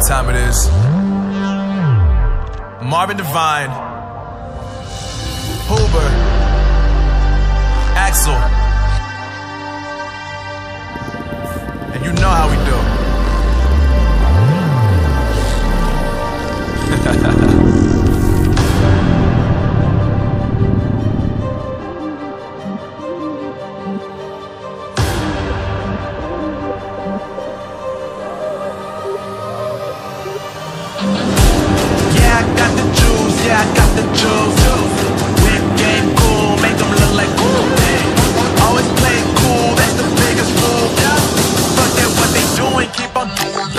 what time it is. Marvin Devine, Huber, Axel, and you know how we do. Yeah, I got the juice. Whip game cool, make them look like cool. Always play cool, that's the biggest rule. Fuck that, what they doing, keep on doing.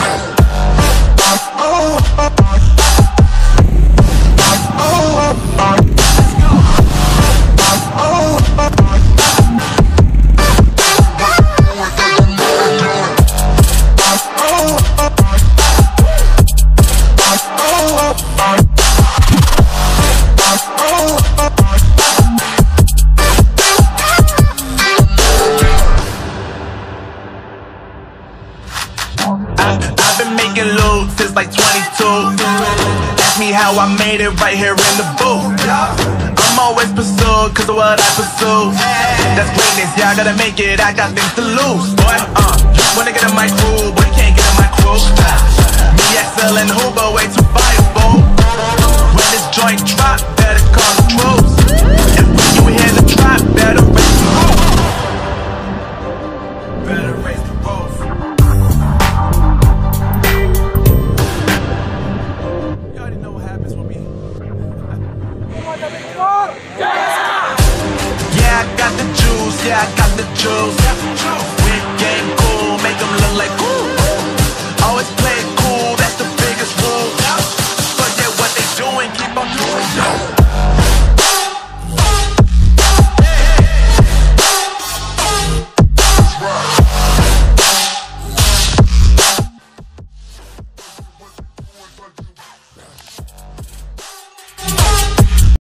I've been making loot since like 22. Ask me how I made it right here in the booth. I'm always pursued cause of what I pursue. That's greatness, yeah, I gotta make it, I got things to lose. Boy, wanna get in my crew, but you can't get in my crew. Me, XL and Huber, way too fireball. When this joint drop, better call the troops. And when you hear the drop, better raise the roof. Better raise the roof. You already know what happens with me. Yeah, I got the juice, yeah, I got the juice.